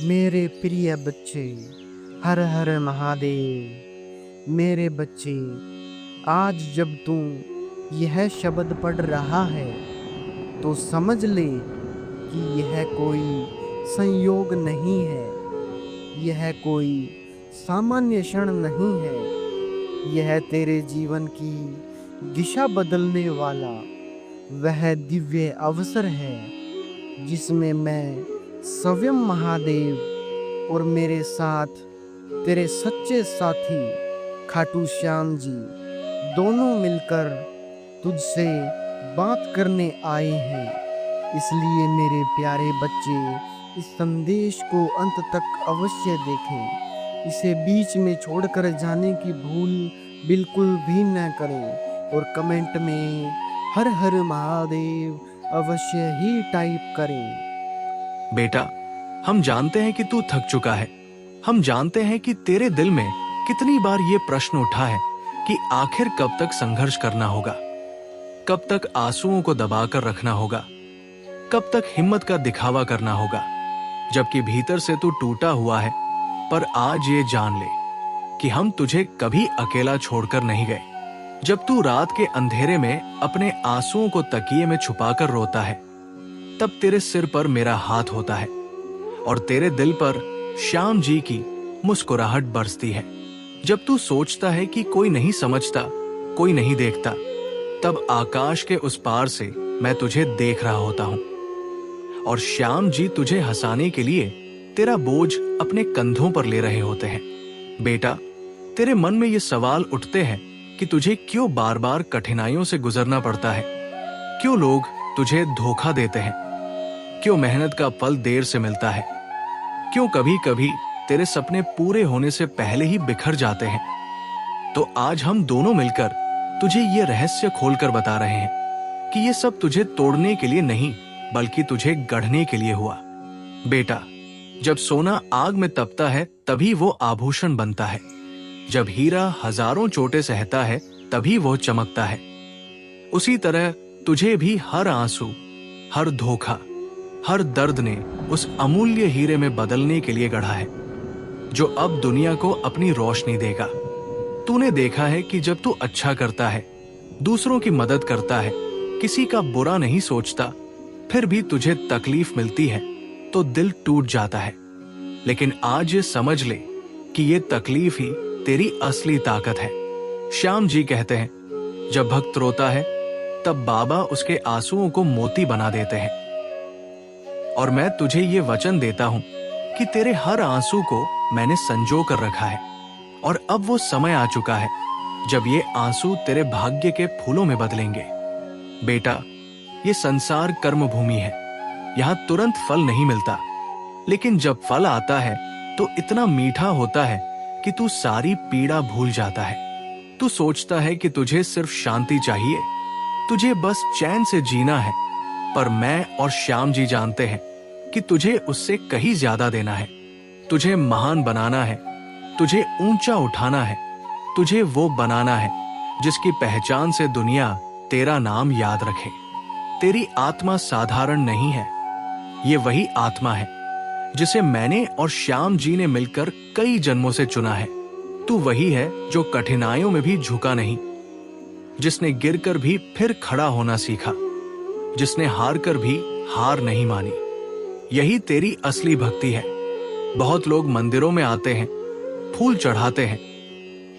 मेरे प्रिय बच्चे, हर हर महादेव। मेरे बच्चे, आज जब तू यह शब्द पढ़ रहा है तो समझ ले कि यह कोई संयोग नहीं है, यह कोई सामान्य क्षण नहीं है। यह तेरे जीवन की दिशा बदलने वाला वह दिव्य अवसर है जिसमें मैं स्वयं महादेव और मेरे साथ तेरे सच्चे साथी खाटू श्याम जी दोनों मिलकर तुझसे बात करने आए हैं। इसलिए मेरे प्यारे बच्चे, इस संदेश को अंत तक अवश्य देखें। इसे बीच में छोड़कर जाने की भूल बिल्कुल भी न करें और कमेंट में हर हर महादेव अवश्य ही टाइप करें। बेटा, हम जानते हैं कि तू थक चुका है। हम जानते हैं कि तेरे दिल में कितनी बार ये प्रश्न उठा है कि आखिर कब तक संघर्ष करना होगा, कब तक आंसुओं को दबाकर रखना होगा, कब तक हिम्मत का दिखावा करना होगा, जबकि भीतर से तू टूटा हुआ है। पर आज ये जान ले कि हम तुझे कभी अकेला छोड़कर नहीं गए। जब तू रात के अंधेरे में अपने आंसुओं को तकिए में छुपाकर रोता है, तब तेरे सिर पर मेरा हाथ होता है और तेरे दिल पर श्याम जी की मुस्कुराहट बरसती है। जब तू सोचता है कि कोई नहीं समझता, कोई नहीं देखता, तब आकाश के उस पार से मैं तुझे देख रहा होता हूं और श्याम जी तुझे हंसाने के लिए तेरा बोझ अपने कंधों पर ले रहे होते हैं। बेटा, तेरे मन में ये सवाल उठते हैं कि तुझे क्यों बार बार कठिनाइयों से गुजरना पड़ता है, क्यों लोग तुझे धोखा देते हैं, क्यों मेहनत का फल देर से मिलता है, क्यों कभी कभी तेरे सपने पूरे होने से पहले ही बिखर जाते हैं। तो आज हम दोनों मिलकर तुझे ये रहस्य खोलकर बता रहे हैं कि ये सब तुझे तोड़ने के लिए नहीं, बल्कि तुझे गढ़ने के लिए हुआ। बेटा, जब सोना आग में तपता है तभी वो आभूषण बनता है। जब हीरा हजारों चोटें सहता है तभी वो चमकता है। उसी तरह तुझे भी हर आंसू, हर धोखा, हर दर्द ने उस अमूल्य हीरे में बदलने के लिए गढ़ा है, जो अब दुनिया को अपनी रोशनी देगा। तूने देखा है कि जब तू अच्छा करता है, दूसरों की मदद करता है, किसी का बुरा नहीं सोचता, फिर भी तुझे तकलीफ मिलती है तो दिल टूट जाता है। लेकिन आज ये समझ ले कि ये तकलीफ ही तेरी असली ताकत है। श्याम जी कहते हैं, जब भक्त रोता है तब बाबा उसके आंसुओं को मोती बना देते हैं। और मैं तुझे ये वचन देता हूं कि तेरे हर आंसू को मैंने संजो कर रखा है और अब वो समय आ चुका है जब ये आंसू तेरे भाग्य के फूलों में बदलेंगे। बेटा, ये संसार कर्म भूमि है। यहाँ तुरंत फल नहीं मिलता, लेकिन जब फल आता है तो इतना मीठा होता है कि तू सारी पीड़ा भूल जाता है। तू सोचता है कि तुझे सिर्फ शांति चाहिए, तुझे बस चैन से जीना है, पर मैं और श्याम जी जानते हैं कि तुझे उससे कहीं ज्यादा देना है। तुझे महान बनाना है, तुझे ऊंचा उठाना है, तुझे वो बनाना है जिसकी पहचान से दुनिया तेरा नाम याद रखे। तेरी आत्मा साधारण नहीं है, ये वही आत्मा है जिसे मैंने और श्याम जी ने मिलकर कई जन्मों से चुना है। तू वही है जो कठिनाइयों में भी झुका नहीं, जिसने गिरकर भी फिर खड़ा होना सीखा, जिसने हार कर भी हार नहीं मानी। यही तेरी असली भक्ति है। बहुत लोग मंदिरों में आते हैं, फूल चढ़ाते हैं,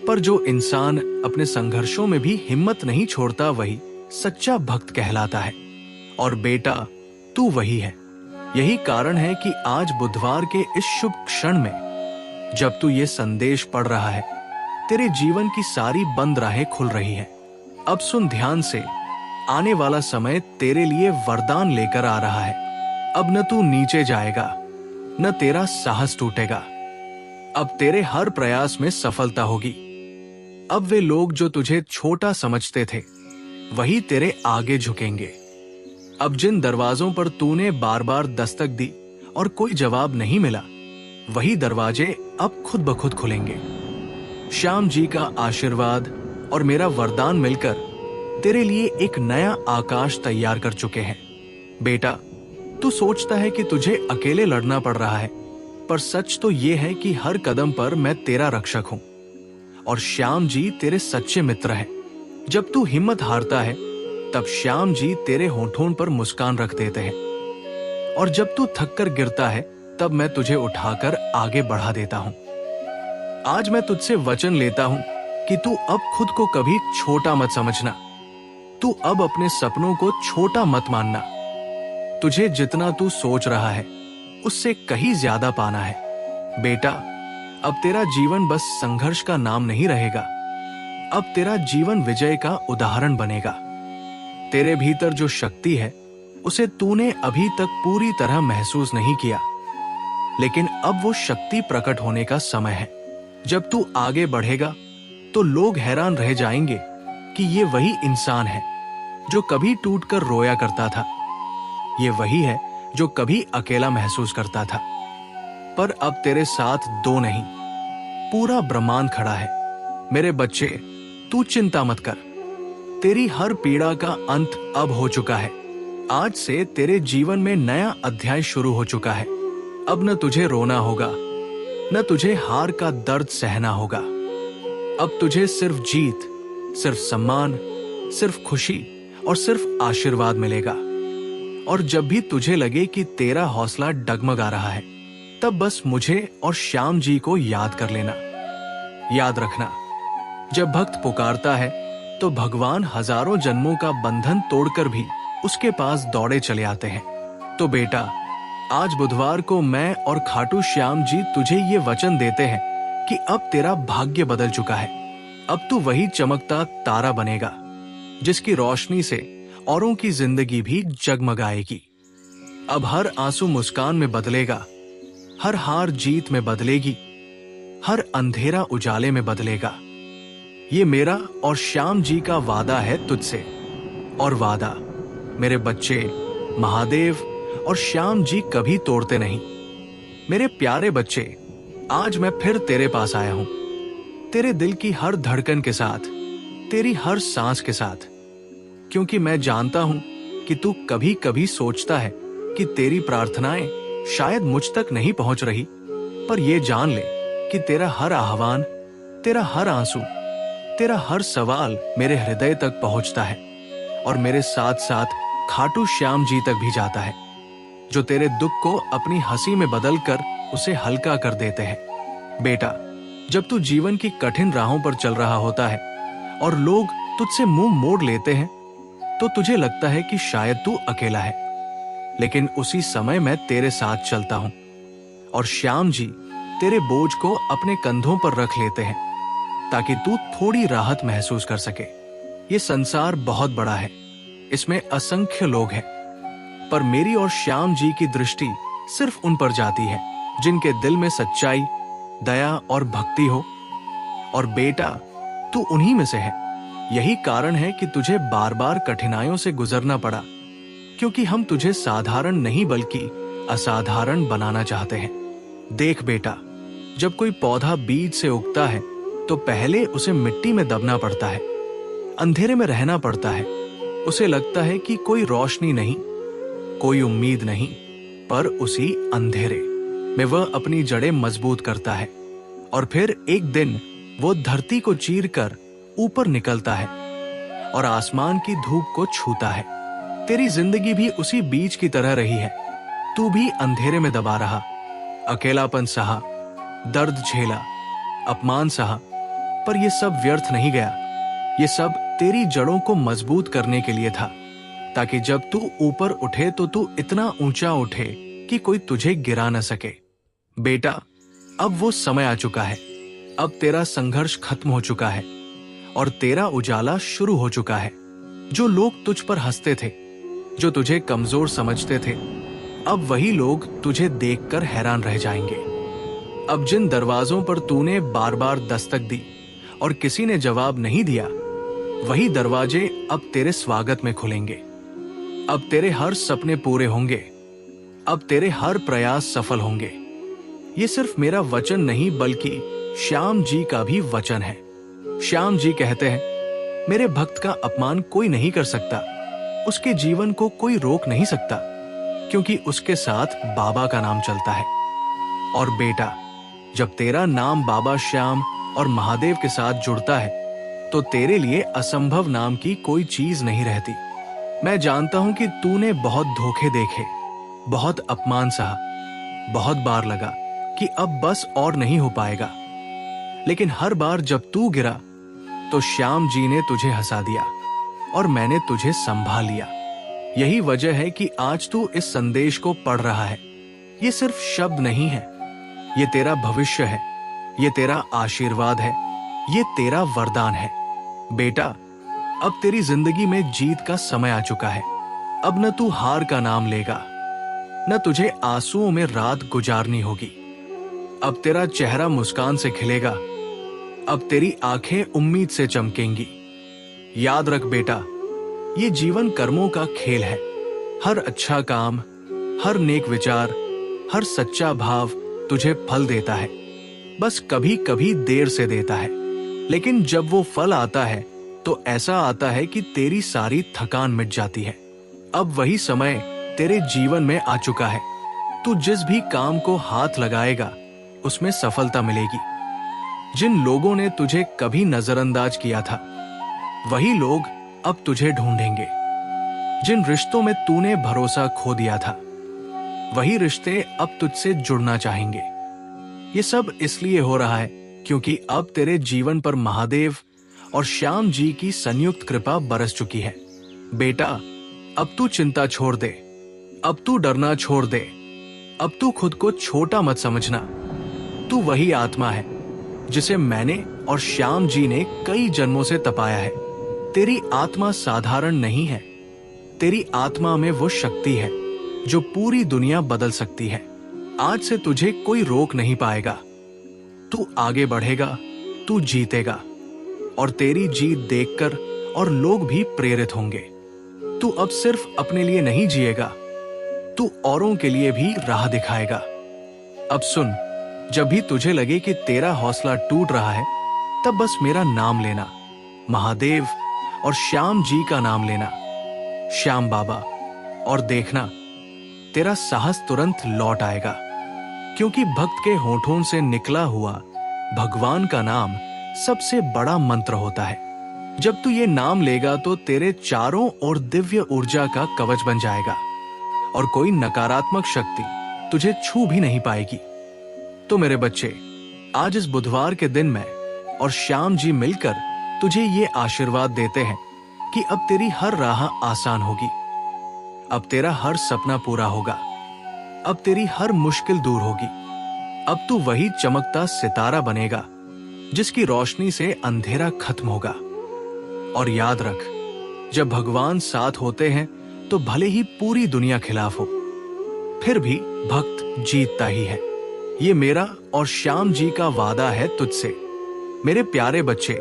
पर जो इंसान अपने संघर्षों में भी हिम्मत नहीं छोड़ता वही सच्चा भक्त कहलाता है। और बेटा, तू वही है। यही कारण है कि आज बुधवार के इस शुभ क्षण में जब तू ये संदेश पढ़ रहा है, तेरे जीवन की सारी बंद राहें खुल रही है। अब सुन ध्यान से, आने वाला समय तेरे लिए वरदान लेकर आ रहा है। अब न तू नीचे जाएगा, न तेरा साहस टूटेगा। अब तेरे हर प्रयास में सफलता होगी। अब वे लोग जो तुझे छोटा समझते थे, वही तेरे आगे झुकेंगे। अब जिन दरवाजों पर तूने बार बार दस्तक दी और कोई जवाब नहीं मिला, वही दरवाजे अब खुद ब खुद खुलेंगे। श्याम जी का आशीर्वाद और मेरा वरदान मिलकर तेरे लिए एक नया आकाश तैयार कर चुके हैं। बेटा, तू सोचता है कि तुझे अकेले लड़ना पड़ रहा है, पर सच तो ये है कि हर कदम पर मैं तेरा रक्षक हूं और श्याम जी तेरे सच्चे मित्र हैं। जब तू हिम्मत हारता है तब श्याम जी तेरे होठों पर मुस्कान रख देते हैं और जब तू थक कर गिरता है तब मैं तुझे उठाकर आगे बढ़ा देता हूं। आज मैं तुझसे वचन लेता हूं कि तू अब खुद को कभी छोटा मत समझना। तू अब अपने सपनों को छोटा मत मानना। तुझे जितना तू सोच रहा है उससे कहीं ज्यादा पाना है। बेटा, अब तेरा जीवन बस संघर्ष का नाम नहीं रहेगा। अब तेरा जीवन विजय का उदाहरण बनेगा। तेरे भीतर जो शक्ति है उसे तूने अभी तक पूरी तरह महसूस नहीं किया, लेकिन अब वो शक्ति प्रकट होने का समय है। जब तू आगे बढ़ेगा तो लोग हैरान रह जाएंगे कि ये वही इंसान है जो कभी टूटकर रोया करता था। ये वही है जो कभी अकेला महसूस करता था। पर अब तेरे साथ दो नहीं, पूरा ब्रह्मांड खड़ा है। मेरे बच्चे, तू चिंता मत कर। तेरी हर पीड़ा का अंत अब हो चुका है। आज से तेरे जीवन में नया अध्याय शुरू हो चुका है। अब न तुझे रोना होगा, न तुझे हार का दर्द सहना होगा। अब तुझे सिर्फ जीत, सिर्फ सम्मान, सिर्फ खुशी और सिर्फ आशीर्वाद मिलेगा। और जब भी तुझे लगे कि तेरा हौसला डगमगा रहा है, तब बस मुझे और श्याम जी को याद कर लेना। याद रखना, जब भक्त पुकारता है तो भगवान हजारों जन्मों का बंधन तोड़कर भी उसके पास दौड़े चले आते हैं। तो बेटा, आज बुधवार को मैं और खाटू श्याम जी तुझे ये वचन देते हैं कि अब तेरा भाग्य बदल चुका है। अब तू वही चमकता तारा बनेगा जिसकी रोशनी से औरों की जिंदगी भी जगमगाएगी। अब हर आंसू मुस्कान में बदलेगा, हर हार जीत में बदलेगी, हर अंधेरा उजाले में बदलेगा। ये मेरा और श्याम जी का वादा है तुझसे। और वादा, मेरे बच्चे, महादेव और श्याम जी कभी तोड़ते नहीं। मेरे प्यारे बच्चे, आज मैं फिर तेरे पास आया हूं, तेरे दिल की हर धड़कन के साथ, तेरी हर सांस के साथ, क्योंकि मैं जानता हूं कि तू कभी कभी सोचता है कि तेरी प्रार्थनाएं शायद मुझ तक नहीं पहुंच रही। पर यह जान ले कि तेरा हर आह्वान, तेरा हर आंसू, तेरा हर सवाल मेरे हृदय तक पहुंचता है और मेरे साथ साथ खाटू श्याम जी तक भी जाता है, जो तेरे दुख को अपनी हंसी में बदलकर उसे हल्का कर देते हैं। बेटा, जब तू जीवन की कठिन राहों पर चल रहा होता है और लोग तुझसे मुंह मोड़ लेते हैं, तो तुझे लगता है कि शायद तू अकेला है, लेकिन उसी समय मैं तेरे साथ चलता हूं और श्याम जी तेरे बोझ को अपने कंधों पर रख लेते हैं ताकि तू थोड़ी राहत महसूस कर सके। ये संसार बहुत बड़ा है, इसमें असंख्य लोग हैं, पर मेरी और श्याम जी की दृष्टि सिर्फ उन पर जाती है जिनके दिल में सच्चाई, दया और भक्ति हो। और बेटा, तू उन्हीं में से है। यही कारण है कि तुझे बार बार कठिनाइयों से गुजरना पड़ा, क्योंकि हम तुझे साधारण नहीं बल्कि असाधारण बनाना चाहते हैं। देख बेटा, जब कोई पौधा बीज से उगता है तो पहले उसे मिट्टी में दबना पड़ता है, अंधेरे में रहना पड़ता है। उसे लगता है कि कोई रोशनी नहीं, कोई उम्मीद नहीं, पर उसी अंधेरे में वह अपनी जड़ें मजबूत करता है और फिर एक दिन वो धरती को चीरकर ऊपर निकलता है और आसमान की धूप को छूता है। तेरी जिंदगी भी उसी बीज की तरह रही है। तू भी अंधेरे में दबा रहा, अकेलापन सहा, दर्द झेला, अपमान सहा, पर यह सब व्यर्थ नहीं गया। ये सब तेरी जड़ों को मजबूत करने के लिए था, ताकि जब तू ऊपर उठे तो तू इतना ऊंचा उठे कि कोई तुझे गिरा न सके। बेटा, अब वो समय आ चुका है। अब तेरा संघर्ष खत्म हो चुका है और तेरा उजाला शुरू हो चुका है। जो लोग तुझ पर हंसते थे, जो तुझे कमजोर समझते थे, अब वही लोग तुझे देखकर हैरान रह जाएंगे। अब जिन दरवाजों पर तूने बार बार दस्तक दी और किसी ने जवाब नहीं दिया, वही दरवाजे अब तेरे स्वागत में खुलेंगे। अब तेरे हर सपने पूरे होंगे, अब तेरे हर प्रयास सफल होंगे। ये सिर्फ मेरा वचन नहीं बल्कि श्याम जी का भी वचन है। श्याम जी कहते हैं, मेरे भक्त का अपमान कोई नहीं कर सकता, उसके जीवन को कोई रोक नहीं सकता, क्योंकि उसके साथ बाबा का नाम चलता है। और बेटा, जब तेरा नाम बाबा श्याम और महादेव के साथ जुड़ता है तो तेरे लिए असंभव नाम की कोई चीज नहीं रहती। मैं जानता हूं कि तूने बहुत धोखे देखे, बहुत अपमान सहा, बहुत बार लगा कि अब बस और नहीं हो पाएगा, लेकिन हर बार जब तू गिरा तो श्याम जी ने तुझे हंसा दिया और मैंने तुझे संभाल लिया। यही वजह है कि आज तू इस संदेश को पढ़ रहा है। ये सिर्फ शब्द नहीं है, ये तेरा भविष्य है, ये तेरा आशीर्वाद है, ये तेरा वरदान है। बेटा, अब तेरी जिंदगी में जीत का समय आ चुका है। अब न तू हार का नाम लेगा, न तुझे आंसुओं में रात गुजारनी होगी। अब तेरा चेहरा मुस्कान से खिलेगा, अब तेरी आंखें उम्मीद से चमकेंगी। याद रख बेटा, ये जीवन कर्मों का खेल है। हर अच्छा काम, हर नेक विचार, हर सच्चा भाव तुझे फल देता है। बस कभी कभी देर से देता है, लेकिन जब वो फल आता है तो ऐसा आता है कि तेरी सारी थकान मिट जाती है। अब वही समय तेरे जीवन में आ चुका है। तू जिस भी काम को हाथ लगाएगा उसमें सफलता मिलेगी। जिन लोगों ने तुझे कभी नजरअंदाज किया था, वही लोग अब तुझे ढूंढेंगे। जिन रिश्तों में तूने भरोसा खो दिया था, वही रिश्ते अब तुझसे जुड़ना चाहेंगे। ये सब इसलिए हो रहा है क्योंकि अब तेरे जीवन पर महादेव और श्याम जी की संयुक्त कृपा बरस चुकी है। बेटा, अब तू चिंता छोड़ दे, अब तू डरना छोड़ दे, अब तू खुद को छोटा मत समझना। तू वही आत्मा है जिसे मैंने और श्याम जी ने कई जन्मों से तपाया है। तेरी आत्मा साधारण नहीं है। तेरी आत्मा में वो शक्ति है जो पूरी दुनिया बदल सकती है। आज से तुझे कोई रोक नहीं पाएगा। तू आगे बढ़ेगा, तू जीतेगा, और तेरी जीत देखकर और लोग भी प्रेरित होंगे। तू अब सिर्फ अपने लिए नहीं जिएगा, तू औरों के लिए भी राह दिखाएगा। अब सुन, जब भी तुझे लगे कि तेरा हौसला टूट रहा है, तब बस मेरा नाम लेना, महादेव और श्याम जी का नाम लेना, श्याम बाबा, और देखना तेरा साहस तुरंत लौट आएगा। क्योंकि भक्त के होठों से निकला हुआ भगवान का नाम सबसे बड़ा मंत्र होता है। जब तू ये नाम लेगा तो तेरे चारों ओर दिव्य ऊर्जा का कवच बन जाएगा और कोई नकारात्मक शक्ति तुझे छू भी नहीं पाएगी। तो मेरे बच्चे, आज इस बुधवार के दिन मैं और श्याम जी मिलकर तुझे ये आशीर्वाद देते हैं कि अब तेरी हर राह आसान होगी, अब तेरा हर सपना पूरा होगा, अब तेरी हर मुश्किल दूर होगी। अब तू वही चमकता सितारा बनेगा जिसकी रोशनी से अंधेरा खत्म होगा। और याद रख, जब भगवान साथ होते हैं तो भले ही पूरी दुनिया खिलाफ हो, फिर भी भक्त जीतता ही है। ये मेरा और श्याम जी का वादा है तुझसे। मेरे प्यारे बच्चे,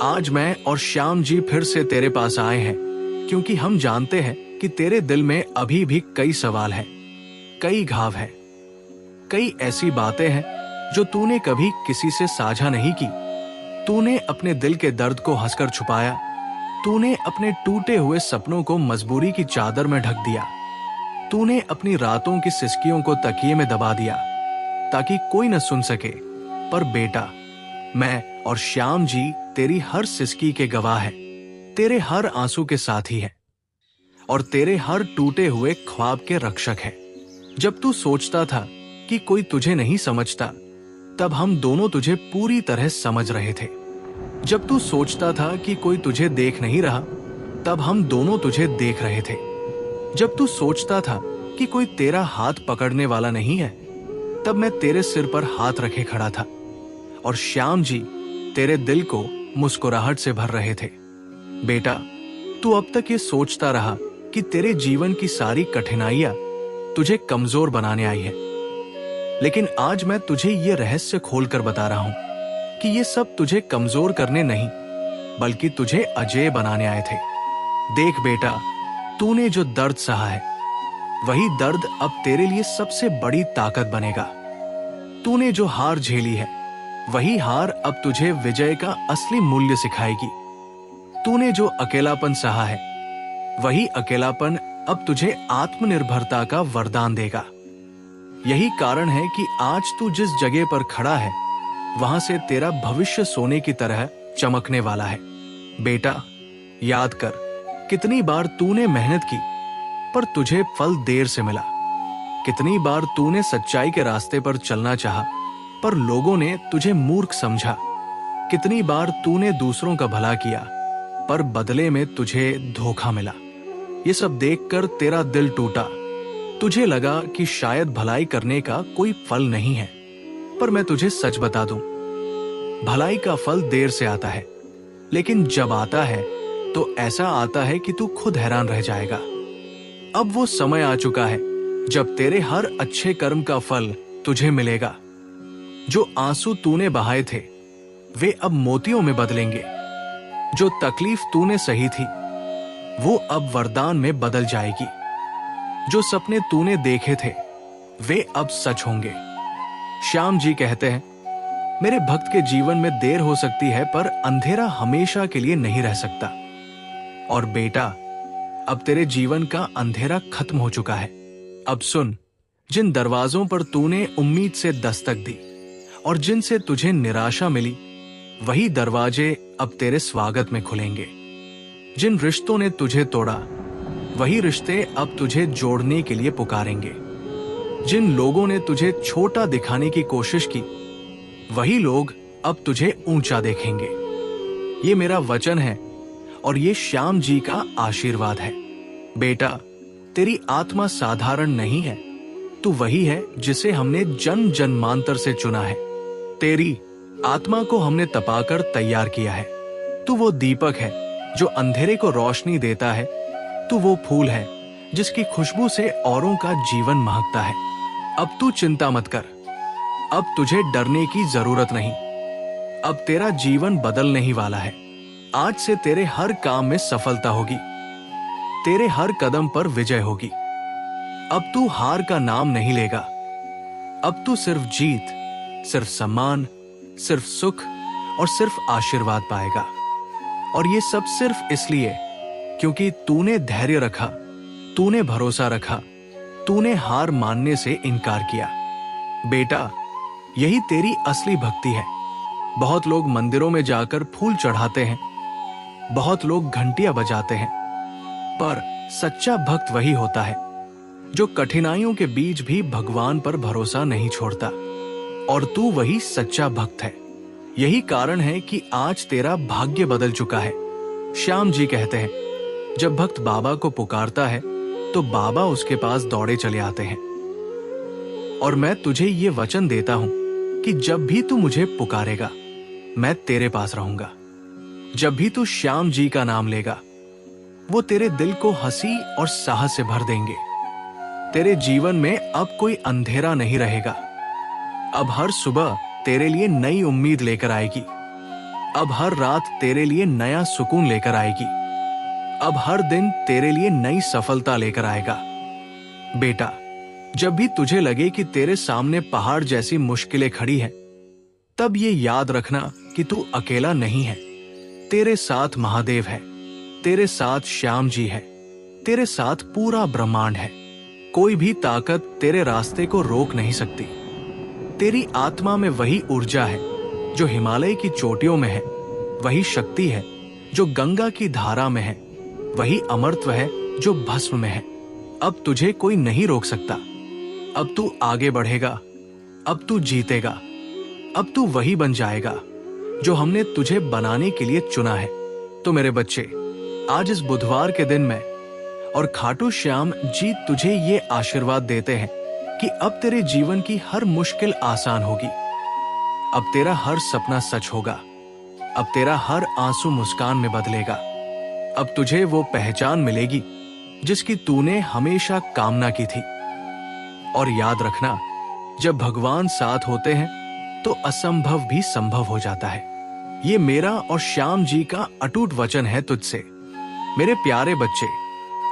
आज मैं और श्याम जी फिर से तेरे पास आए हैं क्योंकि हम जानते हैं कि तेरे दिल में अभी भी कई सवाल हैं, कई घाव हैं, कई ऐसी बातें हैं जो तूने कभी किसी से साझा नहीं की। तूने अपने दिल के दर्द को हंसकर छुपाया, तूने अपने टूटे हुए सपनों को मजबूरी की चादर में ढक दिया, तूने अपनी रातों की सिसकियों को तकिए में दबा दिया ताकि कोई न सुन सके। पर बेटा, मैं और श्याम जी तेरी हर सिसकी के गवाह हैं, तेरे हर आंसू के साथी हैं और तेरे हर टूटे हुए ख्वाब के रक्षक हैं। जब तू सोचता था कि कोई तुझे नहीं समझता, तब हम दोनों तुझे पूरी तरह समझ रहे थे। जब तू सोचता था कि कोई तुझे देख नहीं रहा, तब हम दोनों तुझे देख रहे थे। जब तू सोचता था कि कोई तेरा हाथ पकड़ने वाला नहीं है, तब मैं तेरे सिर पर हाथ रखे खड़ा था और श्याम जी तेरे दिल को मुस्कुराहट से भर रहे थे। बेटा, तू अब तक ये सोचता रहा कि तेरे जीवन की सारी कठिनाइयां तुझे कमजोर बनाने आई है, लेकिन आज मैं तुझे ये रहस्य खोलकर बता रहा हूं कि ये सब तुझे कमजोर करने नहीं, बल्कि तुझे अजेय बनाने आए थे। देख बेटा, तूने जो दर्द सहा है, वही दर्द अब तेरे लिए सबसे बड़ी ताकत बनेगा। तूने जो हार झेली है, वही हार अब तुझे विजय का असली मूल्य सिखाएगी। तूने जो अकेलापन सहा है, वही अकेलापन अब तुझे आत्मनिर्भरता का वरदान देगा। यही कारण है कि आज तू जिस जगह पर खड़ा है वहां से तेरा भविष्य सोने की तरह चमकने वाला है। बेटा, याद कर, कितनी बार तूने मेहनत की पर तुझे फल देर से मिला। कितनी बार तूने सच्चाई के रास्ते पर चलना चाहा पर लोगों ने तुझे मूर्ख समझा। कितनी बार तूने दूसरों का भला किया पर बदले में तुझे धोखा मिला। ये सब देखकर तेरा दिल टूटा। तुझे लगा कि शायद भलाई करने का कोई फल नहीं है, पर मैं तुझे सच बता दूं, भलाई का फल देर से आता है, लेकिन जब आता है तो ऐसा आता है कि तू खुद हैरान रह जाएगा। अब वो समय आ चुका है जब तेरे हर अच्छे कर्म का फल तुझे मिलेगा। जो आंसू तूने बहाए थे वे अब मोतियों में बदलेंगे। जो तकलीफ तूने सही थी वो अब वरदान में बदल जाएगी। जो सपने तूने देखे थे वे अब सच होंगे। श्याम जी कहते हैं, मेरे भक्त के जीवन में देर हो सकती है पर अंधेरा हमेशा के लिए नहीं रह सकता। और बेटा, अब तेरे जीवन का अंधेरा खत्म हो चुका है। अब सुन, जिन दरवाजों पर तूने उम्मीद से दस्तक दी और जिनसे तुझे निराशा मिली, वही दरवाजे अब तेरे स्वागत में खुलेंगे। जिन रिश्तों ने तुझे तोड़ा, वही रिश्ते अब तुझे जोड़ने के लिए पुकारेंगे। जिन लोगों ने तुझे छोटा दिखाने की कोशिश की, वही लोग अब तुझे ऊंचा देखेंगे। ये मेरा वचन है और ये श्याम जी का आशीर्वाद है। बेटा, तेरी आत्मा साधारण नहीं है। तू वही है जिसे हमने जन्म जन्मांतर से चुना है। तेरी आत्मा को हमने तपाकर तैयार किया है। तू वो दीपक है जो अंधेरे को रोशनी देता है। तू वो फूल है जिसकी खुशबू से औरों का जीवन महकता है। अब तू चिंता मत कर। अब तुझे डरने की जरूरत नहीं। अब तेरा जीवन बदलने ही वाला है। आज से तेरे हर काम में सफलता होगी। तेरे हर कदम पर विजय होगी। अब तू हार का नाम नहीं लेगा। अब तू सिर्फ जीत, सिर्फ सम्मान, सिर्फ सुख और सिर्फ आशीर्वाद पाएगा। और ये सब सिर्फ इसलिए क्योंकि तूने धैर्य रखा, तूने भरोसा रखा, तूने हार मानने से इनकार किया। बेटा, यही तेरी असली भक्ति है। बहुत लोग मंदिरों में जाकर फूल चढ़ाते हैं, बहुत लोग घंटियां बजाते हैं, पर सच्चा भक्त वही होता है जो कठिनाइयों के बीच भी भगवान पर भरोसा नहीं छोड़ता। और तू वही सच्चा भक्त है। यही कारण है कि आज तेरा भाग्य बदल चुका है। श्याम जी कहते हैं, जब भक्त बाबा को पुकारता है तो बाबा उसके पास दौड़े चले आते हैं। और मैं तुझे ये वचन देता हूं कि जब भी तू मुझे पुकारेगा, मैं तेरे पास रहूंगा। जब भी तू श्याम जी का नाम लेगा, वो तेरे दिल को हंसी और साहस से भर देंगे। तेरे जीवन में अब कोई अंधेरा नहीं रहेगा। अब हर सुबह तेरे लिए नई उम्मीद लेकर आएगी। अब हर रात तेरे लिए नया सुकून लेकर आएगी। अब हर दिन तेरे लिए नई सफलता लेकर आएगा। बेटा, जब भी तुझे लगे कि तेरे सामने पहाड़ जैसी मुश्किलें खड़ी हैं, तब ये याद रखना कि तू अकेला नहीं है। तेरे साथ महादेव है, तेरे साथ श्याम जी है, तेरे साथ पूरा ब्रह्मांड है। कोई भी ताकत तेरे रास्ते को रोक नहीं सकती। तेरी आत्मा में वही ऊर्जा है जो हिमालय की चोटियों में है, वही शक्ति है जो गंगा की धारा में है, वही अमरत्व है जो भस्म में है। अब तुझे कोई नहीं रोक सकता। अब तू आगे बढ़ेगा, अब तू जीतेगा, अब तू वही बन जाएगा जो हमने तुझे बनाने के लिए चुना है। तो मेरे बच्चे, आज इस बुधवार के दिन में और खाटू श्याम जी तुझे ये आशीर्वाद देते हैं कि अब तेरे जीवन की हर मुश्किल आसान होगी। अब तेरा हर सपना सच होगा। अब तेरा हर आंसू मुस्कान में बदलेगा। अब तुझे वो पहचान मिलेगी जिसकी तूने हमेशा कामना की थी। और याद रखना, जब भगवान साथ होते हैं तो असंभव भी संभव हो जाता है। ये मेरा और श्याम जी का अटूट वचन है तुझसे। मेरे प्यारे बच्चे,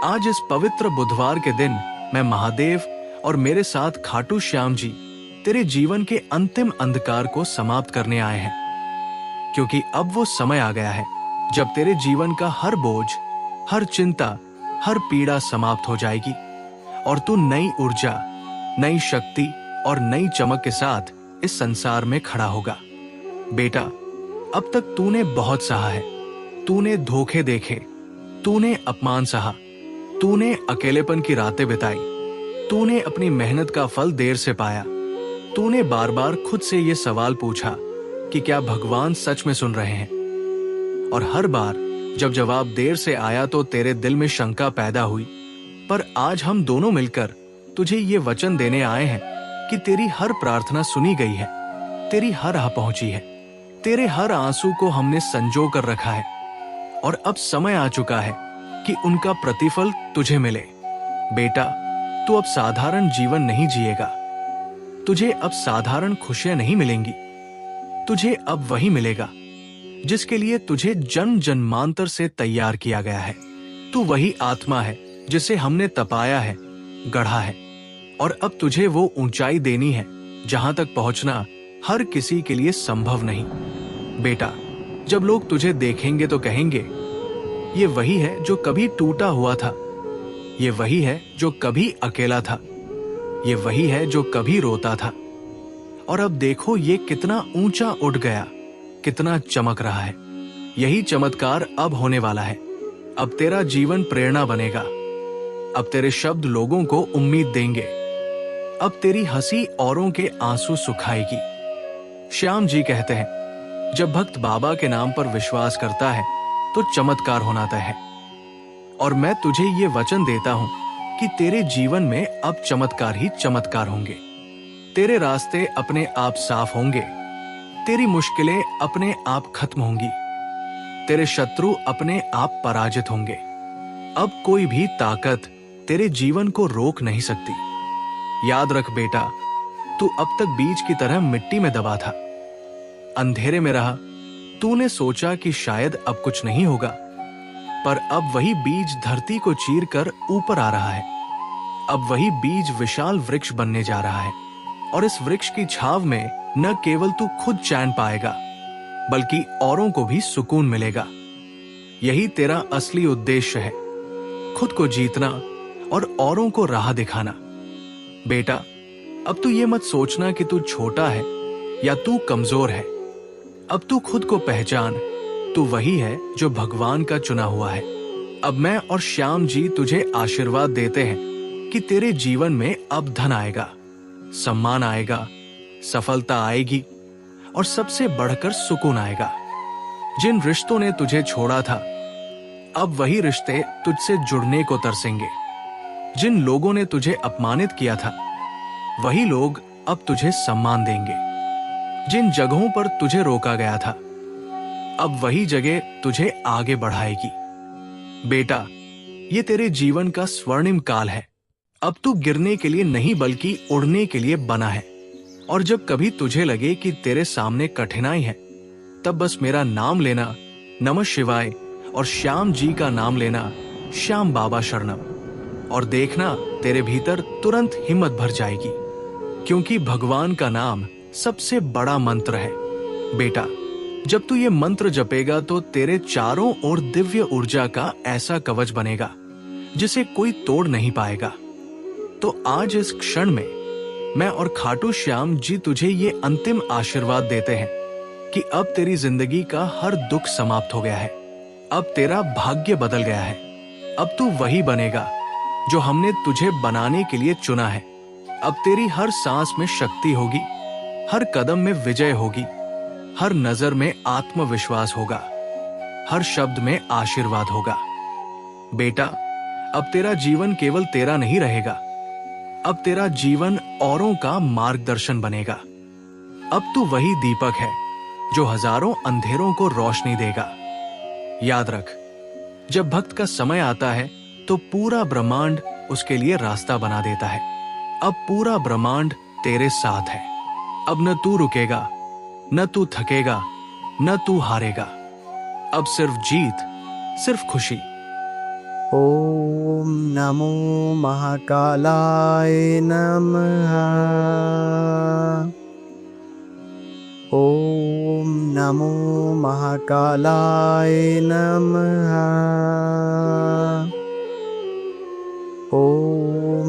आज इस पवित्र बुधवार के दिन मैं महादेव और मेरे साथ खाटू श्याम जी तेरे जीवन के अंतिम अंधकार को समाप्त करने आए हैं। क्योंकि अब वो समय आ गया है जब तेरे जीवन का हर बोझ, हर चिंता, हर पीड़ा समाप्त हो जाएगी और तू नई ऊर्जा, नई शक्ति और नई चमक के साथ इस संसार में खड़ा होगा। बेटा, अब तक तूने बहुत सहा है। तूने धोखे देखे, तूने अपमान सहा, तूने अकेलेपन की रातें बिताई, तूने अपनी मेहनत का फल देर से पाया। तूने बार बार खुद से ये सवाल पूछा कि क्या भगवान सच में सुन रहे हैं? और हर बार जब जवाब देर से आया तो तेरे दिल में शंका पैदा हुई। पर आज हम दोनों मिलकर तुझे ये वचन देने आए हैं कि तेरी हर प्रार्थना सुनी गई है, तेरी हर आह पहुंची है, तेरे हर आंसू को हमने संजो कर रखा है और अब समय आ चुका है कि उनका प्रतिफल तुझे मिले। बेटा, तू अब साधारण जीवन नहीं जिएगा, तुझे अब साधारण खुशियां नहीं मिलेंगी। तुझे अब वही मिलेगा जिसके लिए तुझे जन्म जन्मांतर से तैयार किया गया है। तू वही आत्मा है जिसे हमने तपाया है, गढ़ा है, और अब तुझे वो ऊंचाई देनी है जहां तक पहुंचना हर किसी के लिए संभव नहीं। बेटा, जब लोग तुझे देखेंगे तो कहेंगे, ये वही है जो कभी टूटा हुआ था, ये वही है जो कभी अकेला था, ये वही है जो कभी रोता था, और अब देखो ये कितना ऊंचा उठ गया, कितना चमक रहा है। यही चमत्कार अब होने वाला है। अब तेरा जीवन प्रेरणा बनेगा, अब तेरे शब्द लोगों को उम्मीद देंगे, अब तेरी हंसी औरों के आंसू सुखाएगी। श्याम जी कहते हैं, जब भक्त बाबा के नाम पर विश्वास करता है तो चमत्कार होना तय है। और मैं तुझे ये वचन देता हूं कि तेरे जीवन में अब चमत्कार ही चमत्कार होंगे। तेरे रास्ते अपने आप साफ होंगे, तेरी मुश्किलें अपने आप खत्म होंगी, तेरे शत्रु अपने आप पराजित होंगे। अब कोई भी ताकत तेरे जीवन को रोक नहीं सकती। याद रख बेटा, तू अब तक बीज की तरह मिट्टी में दबा था, अंधेरे में रहा। तूने सोचा कि शायद अब कुछ नहीं होगा, पर अब वही बीज धरती को चीर कर ऊपर आ रहा है। अब वही बीज विशाल वृक्ष बनने जा रहा है, और इस वृक्ष की छाव में न केवल तू खुद चैन पाएगा, बल्कि औरों को भी सुकून मिलेगा। यही तेरा असली उद्देश्य है, खुद को जीतना और औरों को राह दिखाना। बेटा, अब तू ये मत सोचना कि तू छोटा है या तू कमजोर है। अब तू खुद को पहचान, तू वही है जो भगवान का चुना हुआ है। अब मैं और श्याम जी तुझे आशीर्वाद देते हैं कि तेरे जीवन में अब धन आएगा, सम्मान आएगा, सफलता आएगी, और सबसे बढ़कर सुकून आएगा। जिन रिश्तों ने तुझे छोड़ा था, अब वही रिश्ते तुझसे जुड़ने को तरसेंगे। जिन लोगों ने तुझे अपमानित किया था, वही लोग अब तुझे सम्मान देंगे। जिन जगहों पर तुझे रोका गया था, अब वही जगह तुझे आगे बढ़ाएगी। बेटा, ये तेरे जीवन का स्वर्णिम काल है। अब तू गिरने के लिए नहीं बल्कि उड़ने के लिए बना है। और जब कभी तुझे लगे कि तेरे सामने कठिनाई है, तब बस मेरा नाम लेना, नमः शिवाय, और श्याम जी का नाम लेना, श्याम बाबा शरणम, और देखना तेरे भीतर तुरंत हिम्मत भर जाएगी, क्योंकि भगवान का नाम सबसे बड़ा मंत्र है। बेटा, जब तू ये मंत्र जपेगा तो तेरे चारों ओर दिव्य ऊर्जा का ऐसा कवच बनेगा जिसे कोई तोड़ नहीं पाएगा। तो आज इस क्षण में मैं और खाटू श्याम जी तुझे ये अंतिम आशीर्वाद देते हैं कि अब तेरी जिंदगी का हर दुख समाप्त हो गया है। अब तेरा भाग्य बदल गया है। अब तू वही बनेगा जो हमने तुझे बनाने के लिए चुना है। अब तेरी हर सांस में शक्ति होगी, हर कदम में विजय होगी, हर नजर में आत्मविश्वास होगा, हर शब्द में आशीर्वाद होगा। बेटा, अब तेरा जीवन केवल तेरा नहीं रहेगा, अब तेरा जीवन औरों का मार्गदर्शन बनेगा। अब तू वही दीपक है जो हजारों अंधेरों को रोशनी देगा। याद रख, जब भक्त का समय आता है तो पूरा ब्रह्मांड उसके लिए रास्ता बना देता है। अब पूरा ब्रह्मांड तेरे साथ है। अब न तू रुकेगा, न तू थकेगा, न तू हारेगा। अब सिर्फ जीत, सिर्फ खुशी। ओम नमो महाकालाय नमः। ओम नमो महाकालाय नमः। ओम